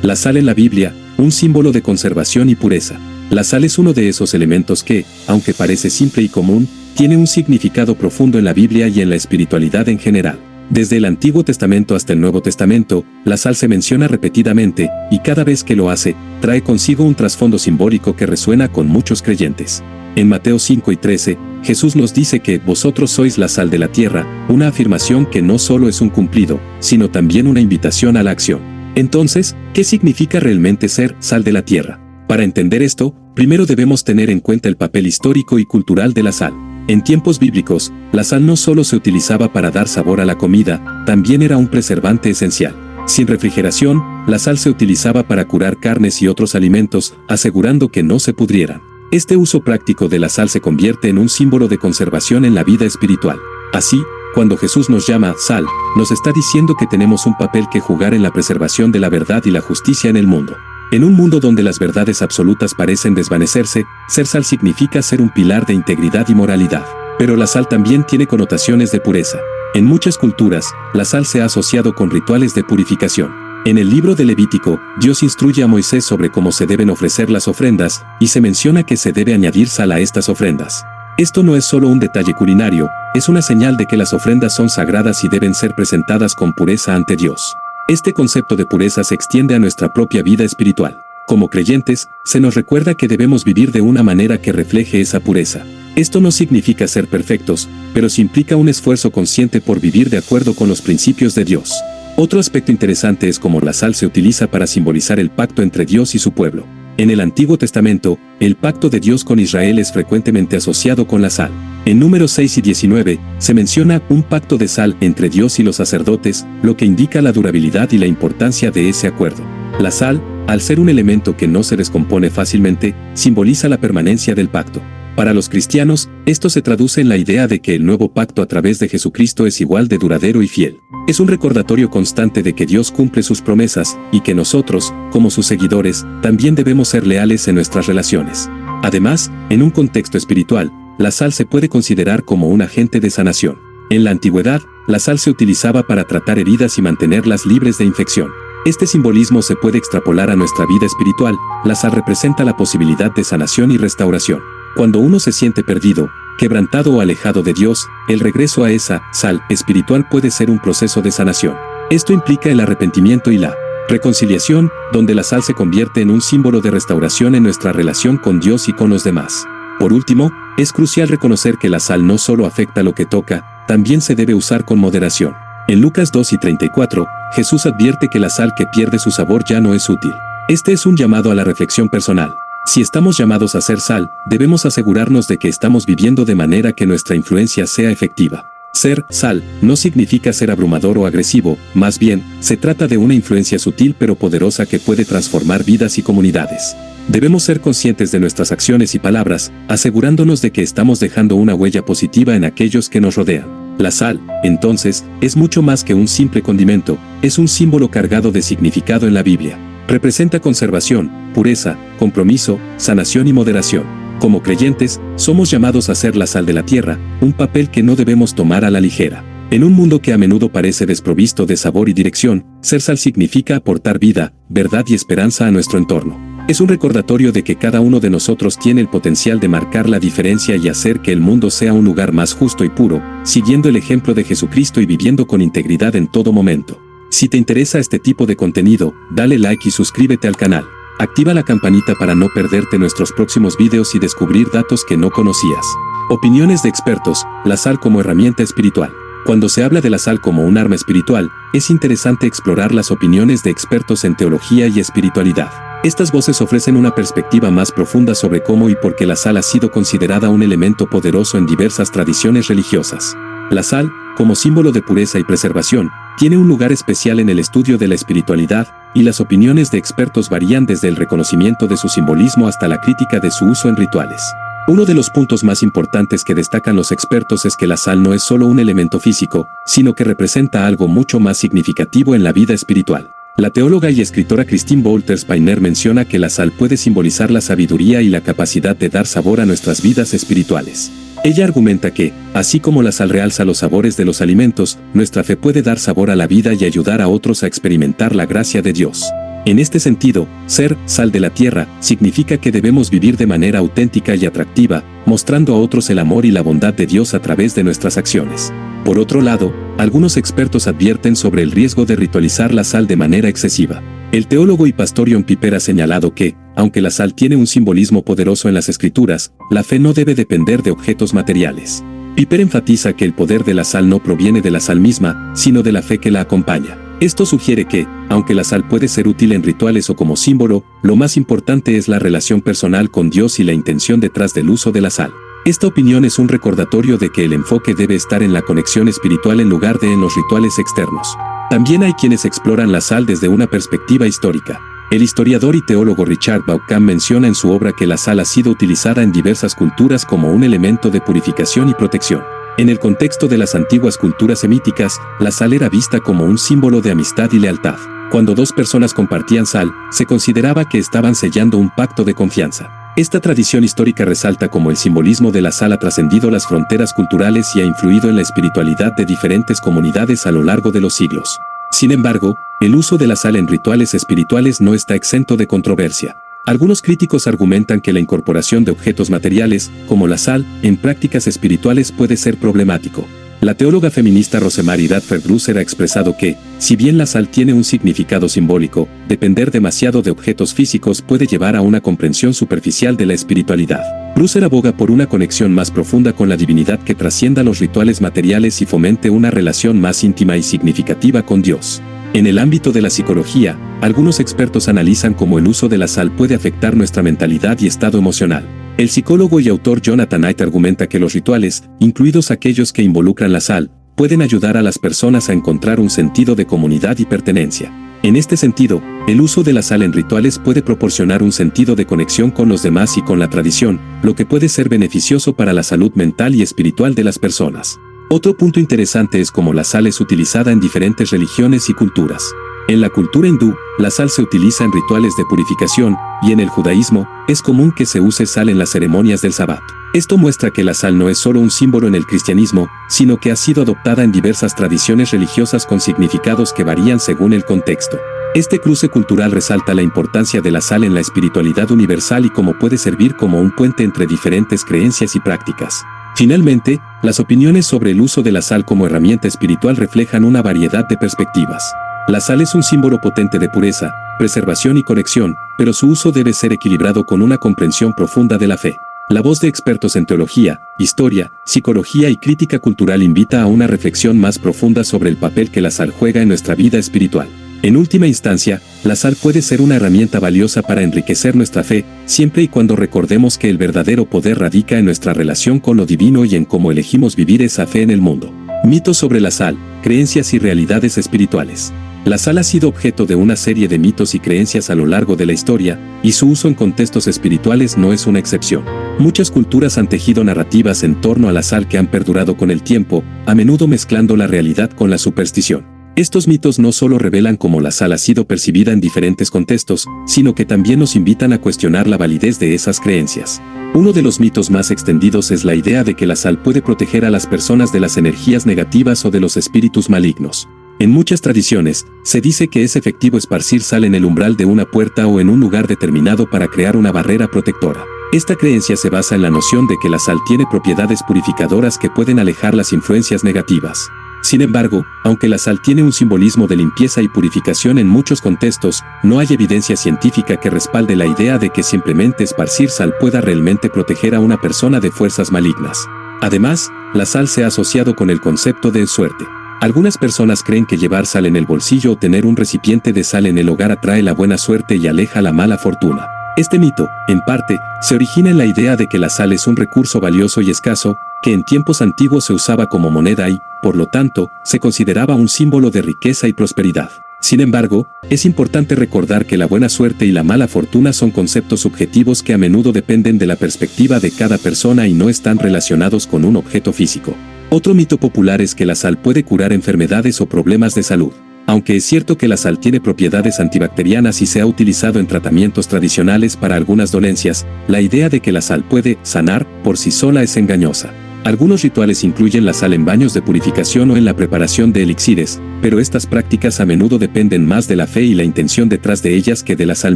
La sal en la Biblia, un símbolo de conservación y pureza. La sal es uno de esos elementos que, aunque parece simple y común, tiene un significado profundo en la Biblia y en la espiritualidad en general. Desde el Antiguo Testamento hasta el Nuevo Testamento, la sal se menciona repetidamente, y cada vez que lo hace, trae consigo un trasfondo simbólico que resuena con muchos creyentes. En Mateo 5 y 13, Jesús nos dice que vosotros sois la sal de la tierra, una afirmación que no solo es un cumplido, sino también una invitación a la acción. Entonces, ¿qué significa realmente ser sal de la tierra? Para entender esto, primero debemos tener en cuenta el papel histórico y cultural de la sal. En tiempos bíblicos, la sal no solo se utilizaba para dar sabor a la comida, también era un preservante esencial. Sin refrigeración, la sal se utilizaba para curar carnes y otros alimentos, asegurando que no se pudrieran. Este uso práctico de la sal se convierte en un símbolo de conservación en la vida espiritual. Así, cuando Jesús nos llama sal, nos está diciendo que tenemos un papel que jugar en la preservación de la verdad y la justicia en el mundo. En un mundo donde las verdades absolutas parecen desvanecerse, ser sal significa ser un pilar de integridad y moralidad. Pero la sal también tiene connotaciones de pureza. En muchas culturas, la sal se ha asociado con rituales de purificación. En el libro de Levítico, Dios instruye a Moisés sobre cómo se deben ofrecer las ofrendas, y se menciona que se debe añadir sal a estas ofrendas. Esto no es solo un detalle culinario, es una señal de que las ofrendas son sagradas y deben ser presentadas con pureza ante Dios. Este concepto de pureza se extiende a nuestra propia vida espiritual. Como creyentes, se nos recuerda que debemos vivir de una manera que refleje esa pureza. Esto no significa ser perfectos, pero sí implica un esfuerzo consciente por vivir de acuerdo con los principios de Dios. Otro aspecto interesante es cómo la sal se utiliza para simbolizar el pacto entre Dios y su pueblo. En el Antiguo Testamento, el pacto de Dios con Israel es frecuentemente asociado con la sal. En Números 6 y 19, se menciona un pacto de sal entre Dios y los sacerdotes, lo que indica la durabilidad y la importancia de ese acuerdo. La sal, al ser un elemento que no se descompone fácilmente, simboliza la permanencia del pacto. Para los cristianos, esto se traduce en la idea de que el nuevo pacto a través de Jesucristo es igual de duradero y fiel. Es un recordatorio constante de que Dios cumple sus promesas, y que nosotros, como sus seguidores, también debemos ser leales en nuestras relaciones. Además, en un contexto espiritual, la sal se puede considerar como un agente de sanación. En la antigüedad, la sal se utilizaba para tratar heridas y mantenerlas libres de infección. Este simbolismo se puede extrapolar a nuestra vida espiritual. La sal representa la posibilidad de sanación y restauración. Cuando uno se siente perdido, quebrantado o alejado de Dios, el regreso a esa sal espiritual puede ser un proceso de sanación. Esto implica el arrepentimiento y la reconciliación, donde la sal se convierte en un símbolo de restauración en nuestra relación con Dios y con los demás. Por último, es crucial reconocer que la sal no solo afecta lo que toca, también se debe usar con moderación. En Lucas 2 y 34, Jesús advierte que la sal que pierde su sabor ya no es útil. Este es un llamado a la reflexión personal. Si estamos llamados a ser sal, debemos asegurarnos de que estamos viviendo de manera que nuestra influencia sea efectiva. Ser sal no significa ser abrumador o agresivo, más bien, se trata de una influencia sutil pero poderosa que puede transformar vidas y comunidades. Debemos ser conscientes de nuestras acciones y palabras, asegurándonos de que estamos dejando una huella positiva en aquellos que nos rodean. La sal, entonces, es mucho más que un simple condimento, es un símbolo cargado de significado en la Biblia. Representa conservación, pureza, compromiso, sanación y moderación. Como creyentes, somos llamados a ser la sal de la tierra, un papel que no debemos tomar a la ligera. En un mundo que a menudo parece desprovisto de sabor y dirección, ser sal significa aportar vida, verdad y esperanza a nuestro entorno. Es un recordatorio de que cada uno de nosotros tiene el potencial de marcar la diferencia y hacer que el mundo sea un lugar más justo y puro, siguiendo el ejemplo de Jesucristo y viviendo con integridad en todo momento. Si te interesa este tipo de contenido, dale like y suscríbete al canal. Activa la campanita para no perderte nuestros próximos videos y descubrir datos que no conocías. Opiniones de expertos, la sal como herramienta espiritual. Cuando se habla de la sal como un arma espiritual, es interesante explorar las opiniones de expertos en teología y espiritualidad. Estas voces ofrecen una perspectiva más profunda sobre cómo y por qué la sal ha sido considerada un elemento poderoso en diversas tradiciones religiosas. La sal, como símbolo de pureza y preservación, tiene un lugar especial en el estudio de la espiritualidad, y las opiniones de expertos varían desde el reconocimiento de su simbolismo hasta la crítica de su uso en rituales. Uno de los puntos más importantes que destacan los expertos es que la sal no es solo un elemento físico, sino que representa algo mucho más significativo en la vida espiritual. La teóloga y escritora Christine Wolters-Painer menciona que la sal puede simbolizar la sabiduría y la capacidad de dar sabor a nuestras vidas espirituales. Ella argumenta que, así como la sal realza los sabores de los alimentos, nuestra fe puede dar sabor a la vida y ayudar a otros a experimentar la gracia de Dios. En este sentido, ser sal de la tierra significa que debemos vivir de manera auténtica y atractiva, mostrando a otros el amor y la bondad de Dios a través de nuestras acciones. Por otro lado, algunos expertos advierten sobre el riesgo de ritualizar la sal de manera excesiva. El teólogo y pastor John Piper ha señalado que, aunque la sal tiene un simbolismo poderoso en las Escrituras, la fe no debe depender de objetos materiales. Piper enfatiza que el poder de la sal no proviene de la sal misma, sino de la fe que la acompaña. Esto sugiere que, aunque la sal puede ser útil en rituales o como símbolo, lo más importante es la relación personal con Dios y la intención detrás del uso de la sal. Esta opinión es un recordatorio de que el enfoque debe estar en la conexión espiritual en lugar de en los rituales externos. También hay quienes exploran la sal desde una perspectiva histórica. El historiador y teólogo Richard Bauckham menciona en su obra que la sal ha sido utilizada en diversas culturas como un elemento de purificación y protección. En el contexto de las antiguas culturas semíticas, la sal era vista como un símbolo de amistad y lealtad. Cuando dos personas compartían sal, se consideraba que estaban sellando un pacto de confianza. Esta tradición histórica resalta cómo el simbolismo de la sal ha trascendido las fronteras culturales y ha influido en la espiritualidad de diferentes comunidades a lo largo de los siglos. Sin embargo, el uso de la sal en rituales espirituales no está exento de controversia. Algunos críticos argumentan que la incorporación de objetos materiales, como la sal, en prácticas espirituales puede ser problemático. La teóloga feminista Rosemary Radford-Brusser ha expresado que, si bien la sal tiene un significado simbólico, depender demasiado de objetos físicos puede llevar a una comprensión superficial de la espiritualidad. Brusser aboga por una conexión más profunda con la divinidad que trascienda los rituales materiales y fomente una relación más íntima y significativa con Dios. En el ámbito de la psicología, algunos expertos analizan cómo el uso de la sal puede afectar nuestra mentalidad y estado emocional. El psicólogo y autor Jonathan Haidt argumenta que los rituales, incluidos aquellos que involucran la sal, pueden ayudar a las personas a encontrar un sentido de comunidad y pertenencia. En este sentido, el uso de la sal en rituales puede proporcionar un sentido de conexión con los demás y con la tradición, lo que puede ser beneficioso para la salud mental y espiritual de las personas. Otro punto interesante es cómo la sal es utilizada en diferentes religiones y culturas. En la cultura hindú, la sal se utiliza en rituales de purificación, y en el judaísmo, es común que se use sal en las ceremonias del Sabbat. Esto muestra que la sal no es solo un símbolo en el cristianismo, sino que ha sido adoptada en diversas tradiciones religiosas con significados que varían según el contexto. Este cruce cultural resalta la importancia de la sal en la espiritualidad universal y cómo puede servir como un puente entre diferentes creencias y prácticas. Finalmente, las opiniones sobre el uso de la sal como herramienta espiritual reflejan una variedad de perspectivas. La sal es un símbolo potente de pureza, preservación y conexión, pero su uso debe ser equilibrado con una comprensión profunda de la fe. La voz de expertos en teología, historia, psicología y crítica cultural invita a una reflexión más profunda sobre el papel que la sal juega en nuestra vida espiritual. En última instancia, la sal puede ser una herramienta valiosa para enriquecer nuestra fe, siempre y cuando recordemos que el verdadero poder radica en nuestra relación con lo divino y en cómo elegimos vivir esa fe en el mundo. Mitos sobre la sal, creencias y realidades espirituales. La sal ha sido objeto de una serie de mitos y creencias a lo largo de la historia, y su uso en contextos espirituales no es una excepción. Muchas culturas han tejido narrativas en torno a la sal que han perdurado con el tiempo, a menudo mezclando la realidad con la superstición. Estos mitos no solo revelan cómo la sal ha sido percibida en diferentes contextos, sino que también nos invitan a cuestionar la validez de esas creencias. Uno de los mitos más extendidos es la idea de que la sal puede proteger a las personas de las energías negativas o de los espíritus malignos. En muchas tradiciones, se dice que es efectivo esparcir sal en el umbral de una puerta o en un lugar determinado para crear una barrera protectora. Esta creencia se basa en la noción de que la sal tiene propiedades purificadoras que pueden alejar las influencias negativas. Sin embargo, aunque la sal tiene un simbolismo de limpieza y purificación en muchos contextos, no hay evidencia científica que respalde la idea de que simplemente esparcir sal pueda realmente proteger a una persona de fuerzas malignas. Además, la sal se ha asociado con el concepto de suerte. Algunas personas creen que llevar sal en el bolsillo o tener un recipiente de sal en el hogar atrae la buena suerte y aleja la mala fortuna. Este mito, en parte, se origina en la idea de que la sal es un recurso valioso y escaso, que en tiempos antiguos se usaba como moneda y, por lo tanto, se consideraba un símbolo de riqueza y prosperidad. Sin embargo, es importante recordar que la buena suerte y la mala fortuna son conceptos subjetivos que a menudo dependen de la perspectiva de cada persona y no están relacionados con un objeto físico. Otro mito popular es que la sal puede curar enfermedades o problemas de salud. Aunque es cierto que la sal tiene propiedades antibacterianas y se ha utilizado en tratamientos tradicionales para algunas dolencias, la idea de que la sal puede sanar por sí sola es engañosa. Algunos rituales incluyen la sal en baños de purificación o en la preparación de elixires, pero estas prácticas a menudo dependen más de la fe y la intención detrás de ellas que de la sal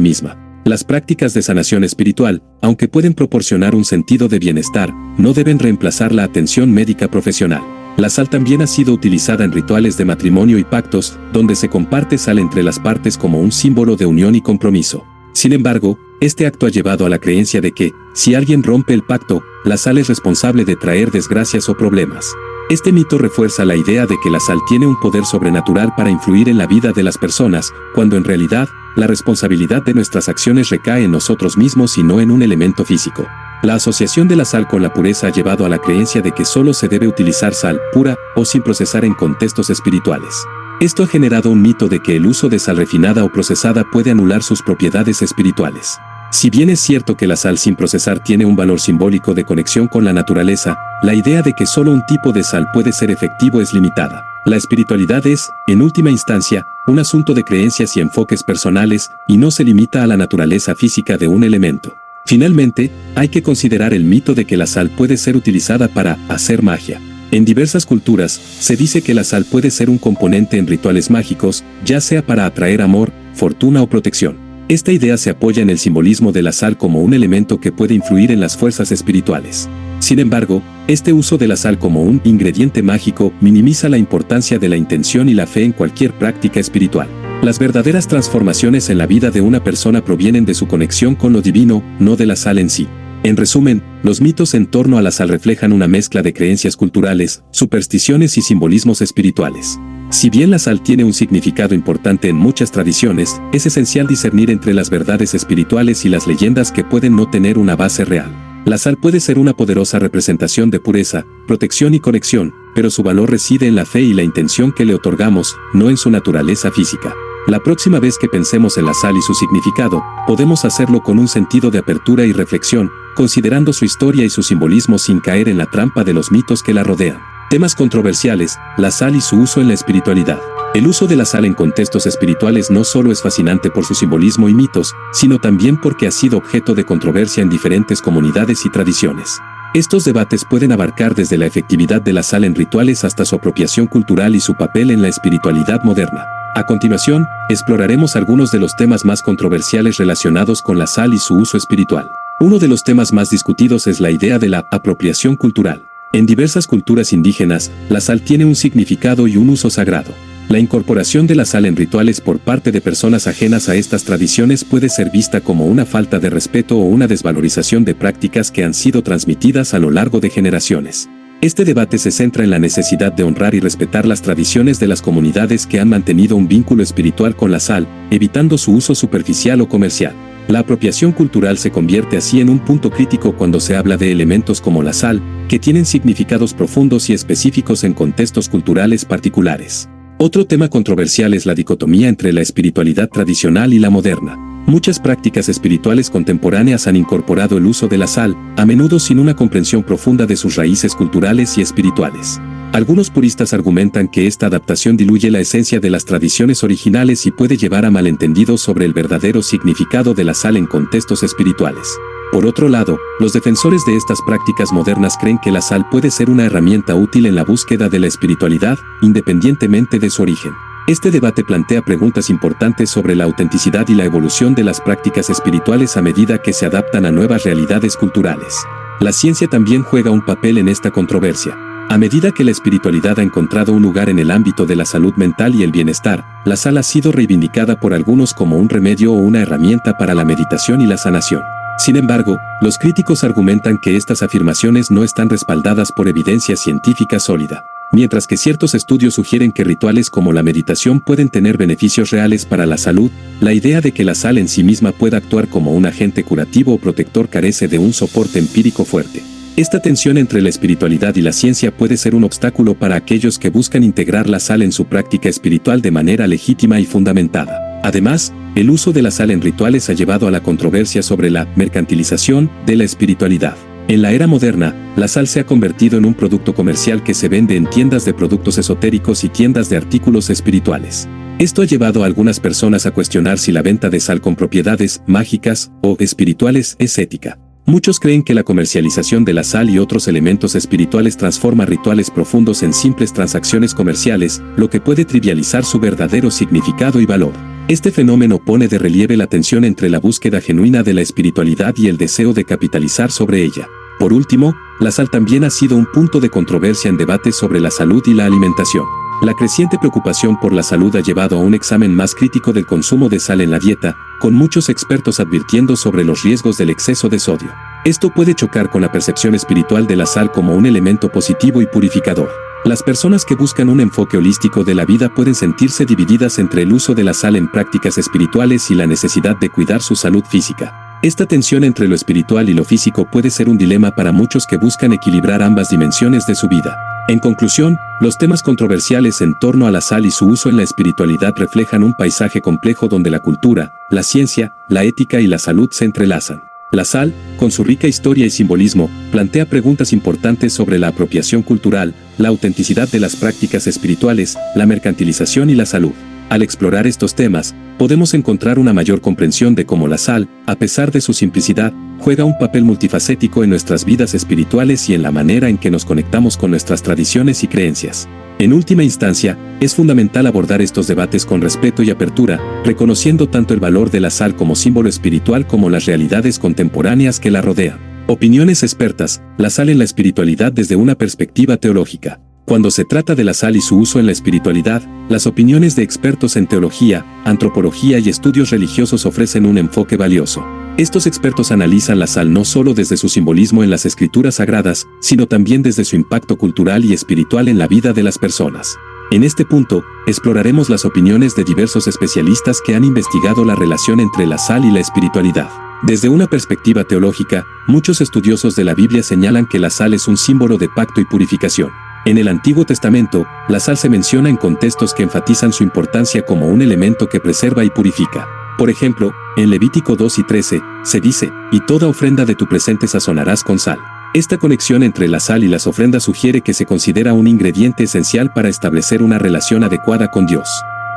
misma. Las prácticas de sanación espiritual, aunque pueden proporcionar un sentido de bienestar, no deben reemplazar la atención médica profesional. La sal también ha sido utilizada en rituales de matrimonio y pactos, donde se comparte sal entre las partes como un símbolo de unión y compromiso. Sin embargo, este acto ha llevado a la creencia de que, si alguien rompe el pacto, la sal es responsable de traer desgracias o problemas. Este mito refuerza la idea de que la sal tiene un poder sobrenatural para influir en la vida de las personas, cuando en realidad, la responsabilidad de nuestras acciones recae en nosotros mismos y no en un elemento físico. La asociación de la sal con la pureza ha llevado a la creencia de que solo se debe utilizar sal pura o sin procesar en contextos espirituales. Esto ha generado un mito de que el uso de sal refinada o procesada puede anular sus propiedades espirituales. Si bien es cierto que la sal sin procesar tiene un valor simbólico de conexión con la naturaleza, la idea de que solo un tipo de sal puede ser efectivo es limitada. La espiritualidad es, en última instancia, un asunto de creencias y enfoques personales, y no se limita a la naturaleza física de un elemento. Finalmente, hay que considerar el mito de que la sal puede ser utilizada para hacer magia. En diversas culturas, se dice que la sal puede ser un componente en rituales mágicos, ya sea para atraer amor, fortuna o protección. Esta idea se apoya en el simbolismo de la sal como un elemento que puede influir en las fuerzas espirituales. Sin embargo, este uso de la sal como un ingrediente mágico minimiza la importancia de la intención y la fe en cualquier práctica espiritual. Las verdaderas transformaciones en la vida de una persona provienen de su conexión con lo divino, no de la sal en sí. En resumen, los mitos en torno a la sal reflejan una mezcla de creencias culturales, supersticiones y simbolismos espirituales. Si bien la sal tiene un significado importante en muchas tradiciones, es esencial discernir entre las verdades espirituales y las leyendas que pueden no tener una base real. La sal puede ser una poderosa representación de pureza, protección y conexión, pero su valor reside en la fe y la intención que le otorgamos, no en su naturaleza física. La próxima vez que pensemos en la sal y su significado, podemos hacerlo con un sentido de apertura y reflexión, considerando su historia y su simbolismo sin caer en la trampa de los mitos que la rodean. Temas controversiales, la sal y su uso en la espiritualidad. El uso de la sal en contextos espirituales no solo es fascinante por su simbolismo y mitos, sino también porque ha sido objeto de controversia en diferentes comunidades y tradiciones. Estos debates pueden abarcar desde la efectividad de la sal en rituales hasta su apropiación cultural y su papel en la espiritualidad moderna. A continuación, exploraremos algunos de los temas más controversiales relacionados con la sal y su uso espiritual. Uno de los temas más discutidos es la idea de la apropiación cultural. En diversas culturas indígenas, la sal tiene un significado y un uso sagrado. La incorporación de la sal en rituales por parte de personas ajenas a estas tradiciones puede ser vista como una falta de respeto o una desvalorización de prácticas que han sido transmitidas a lo largo de generaciones. Este debate se centra en la necesidad de honrar y respetar las tradiciones de las comunidades que han mantenido un vínculo espiritual con la sal, evitando su uso superficial o comercial. La apropiación cultural se convierte así en un punto crítico cuando se habla de elementos como la sal, que tienen significados profundos y específicos en contextos culturales particulares. Otro tema controversial es la dicotomía entre la espiritualidad tradicional y la moderna. Muchas prácticas espirituales contemporáneas han incorporado el uso de la sal, a menudo sin una comprensión profunda de sus raíces culturales y espirituales. Algunos puristas argumentan que esta adaptación diluye la esencia de las tradiciones originales y puede llevar a malentendidos sobre el verdadero significado de la sal en contextos espirituales. Por otro lado, los defensores de estas prácticas modernas creen que la sal puede ser una herramienta útil en la búsqueda de la espiritualidad, independientemente de su origen. Este debate plantea preguntas importantes sobre la autenticidad y la evolución de las prácticas espirituales a medida que se adaptan a nuevas realidades culturales. La ciencia también juega un papel en esta controversia. A medida que la espiritualidad ha encontrado un lugar en el ámbito de la salud mental y el bienestar, la sal ha sido reivindicada por algunos como un remedio o una herramienta para la meditación y la sanación. Sin embargo, los críticos argumentan que estas afirmaciones no están respaldadas por evidencia científica sólida. Mientras que ciertos estudios sugieren que rituales como la meditación pueden tener beneficios reales para la salud, la idea de que la sal en sí misma pueda actuar como un agente curativo o protector carece de un soporte empírico fuerte. Esta tensión entre la espiritualidad y la ciencia puede ser un obstáculo para aquellos que buscan integrar la sal en su práctica espiritual de manera legítima y fundamentada. Además, el uso de la sal en rituales ha llevado a la controversia sobre la mercantilización de la espiritualidad. En la era moderna, la sal se ha convertido en un producto comercial que se vende en tiendas de productos esotéricos y tiendas de artículos espirituales. Esto ha llevado a algunas personas a cuestionar si la venta de sal con propiedades mágicas o espirituales es ética. Muchos creen que la comercialización de la sal y otros elementos espirituales transforma rituales profundos en simples transacciones comerciales, lo que puede trivializar su verdadero significado y valor. Este fenómeno pone de relieve la tensión entre la búsqueda genuina de la espiritualidad y el deseo de capitalizar sobre ella. Por último, la sal también ha sido un punto de controversia en debates sobre la salud y la alimentación. La creciente preocupación por la salud ha llevado a un examen más crítico del consumo de sal en la dieta, con muchos expertos advirtiendo sobre los riesgos del exceso de sodio. Esto puede chocar con la percepción espiritual de la sal como un elemento positivo y purificador. Las personas que buscan un enfoque holístico de la vida pueden sentirse divididas entre el uso de la sal en prácticas espirituales y la necesidad de cuidar su salud física. Esta tensión entre lo espiritual y lo físico puede ser un dilema para muchos que buscan equilibrar ambas dimensiones de su vida. En conclusión, los temas controversiales en torno a la sal y su uso en la espiritualidad reflejan un paisaje complejo donde la cultura, la ciencia, la ética y la salud se entrelazan. La sal, con su rica historia y simbolismo, plantea preguntas importantes sobre la apropiación cultural, la autenticidad de las prácticas espirituales, la mercantilización y la salud. Al explorar estos temas, podemos encontrar una mayor comprensión de cómo la sal, a pesar de su simplicidad, juega un papel multifacético en nuestras vidas espirituales y en la manera en que nos conectamos con nuestras tradiciones y creencias. En última instancia, es fundamental abordar estos debates con respeto y apertura, reconociendo tanto el valor de la sal como símbolo espiritual como las realidades contemporáneas que la rodean. Opiniones expertas, la sal en la espiritualidad desde una perspectiva teológica. Cuando se trata de la sal y su uso en la espiritualidad, las opiniones de expertos en teología, antropología y estudios religiosos ofrecen un enfoque valioso. Estos expertos analizan la sal no solo desde su simbolismo en las escrituras sagradas, sino también desde su impacto cultural y espiritual en la vida de las personas. En este punto, exploraremos las opiniones de diversos especialistas que han investigado la relación entre la sal y la espiritualidad. Desde una perspectiva teológica, muchos estudiosos de la Biblia señalan que la sal es un símbolo de pacto y purificación. En el Antiguo Testamento, la sal se menciona en contextos que enfatizan su importancia como un elemento que preserva y purifica. Por ejemplo, en Levítico 2 y 13, se dice, «Y toda ofrenda de tu presente sazonarás con sal». Esta conexión entre la sal y las ofrendas sugiere que se considera un ingrediente esencial para establecer una relación adecuada con Dios.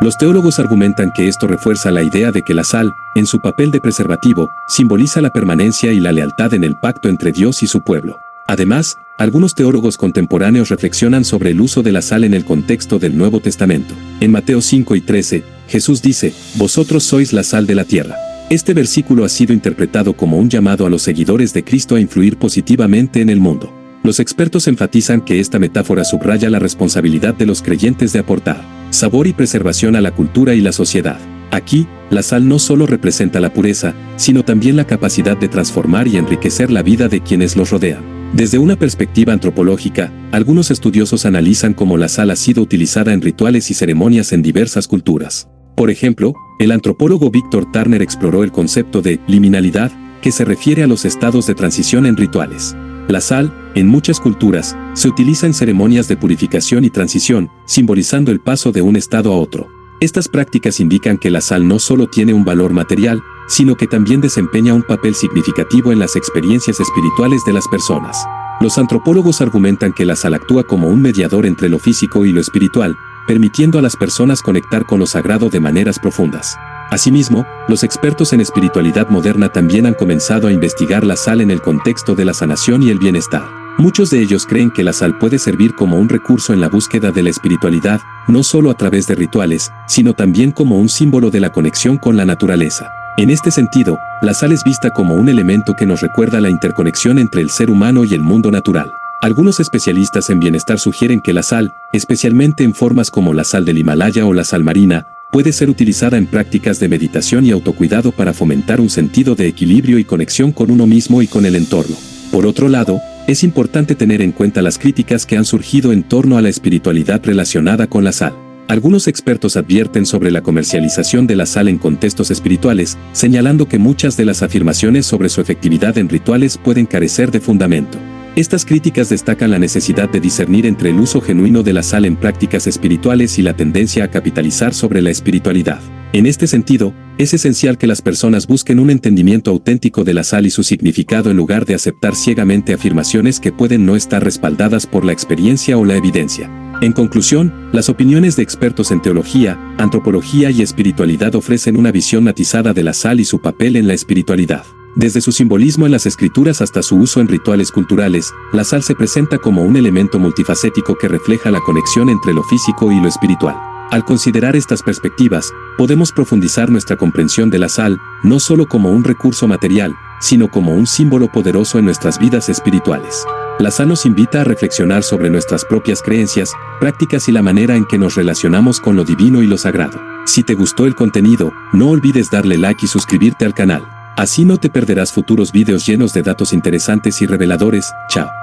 Los teólogos argumentan que esto refuerza la idea de que la sal, en su papel de preservativo, simboliza la permanencia y la lealtad en el pacto entre Dios y su pueblo. Además, algunos teólogos contemporáneos reflexionan sobre el uso de la sal en el contexto del Nuevo Testamento. En Mateo 5 y 13, Jesús dice, «Vosotros sois la sal de la tierra». Este versículo ha sido interpretado como un llamado a los seguidores de Cristo a influir positivamente en el mundo. Los expertos enfatizan que esta metáfora subraya la responsabilidad de los creyentes de aportar sabor y preservación a la cultura y la sociedad. Aquí, la sal no solo representa la pureza, sino también la capacidad de transformar y enriquecer la vida de quienes los rodean. Desde una perspectiva antropológica, algunos estudiosos analizan cómo la sal ha sido utilizada en rituales y ceremonias en diversas culturas. Por ejemplo, el antropólogo Víctor Turner exploró el concepto de liminalidad, que se refiere a los estados de transición en rituales. La sal, en muchas culturas, se utiliza en ceremonias de purificación y transición, simbolizando el paso de un estado a otro. Estas prácticas indican que la sal no solo tiene un valor material, sino que también desempeña un papel significativo en las experiencias espirituales de las personas. Los antropólogos argumentan que la sal actúa como un mediador entre lo físico y lo espiritual, permitiendo a las personas conectar con lo sagrado de maneras profundas. Asimismo, los expertos en espiritualidad moderna también han comenzado a investigar la sal en el contexto de la sanación y el bienestar. Muchos de ellos creen que la sal puede servir como un recurso en la búsqueda de la espiritualidad, no solo a través de rituales, sino también como un símbolo de la conexión con la naturaleza. En este sentido, la sal es vista como un elemento que nos recuerda la interconexión entre el ser humano y el mundo natural. Algunos especialistas en bienestar sugieren que la sal, especialmente en formas como la sal del Himalaya o la sal marina, puede ser utilizada en prácticas de meditación y autocuidado para fomentar un sentido de equilibrio y conexión con uno mismo y con el entorno. Por otro lado, es importante tener en cuenta las críticas que han surgido en torno a la espiritualidad relacionada con la sal. Algunos expertos advierten sobre la comercialización de la sal en contextos espirituales, señalando que muchas de las afirmaciones sobre su efectividad en rituales pueden carecer de fundamento. Estas críticas destacan la necesidad de discernir entre el uso genuino de la sal en prácticas espirituales y la tendencia a capitalizar sobre la espiritualidad. En este sentido, es esencial que las personas busquen un entendimiento auténtico de la sal y su significado en lugar de aceptar ciegamente afirmaciones que pueden no estar respaldadas por la experiencia o la evidencia. En conclusión, las opiniones de expertos en teología, antropología y espiritualidad ofrecen una visión matizada de la sal y su papel en la espiritualidad. Desde su simbolismo en las escrituras hasta su uso en rituales culturales, la sal se presenta como un elemento multifacético que refleja la conexión entre lo físico y lo espiritual. Al considerar estas perspectivas, podemos profundizar nuestra comprensión de la sal, no solo como un recurso material, sino como un símbolo poderoso en nuestras vidas espirituales. La sal nos invita a reflexionar sobre nuestras propias creencias, prácticas y la manera en que nos relacionamos con lo divino y lo sagrado. Si te gustó el contenido, no olvides darle like y suscribirte al canal. Así no te perderás futuros videos llenos de datos interesantes y reveladores. Chao.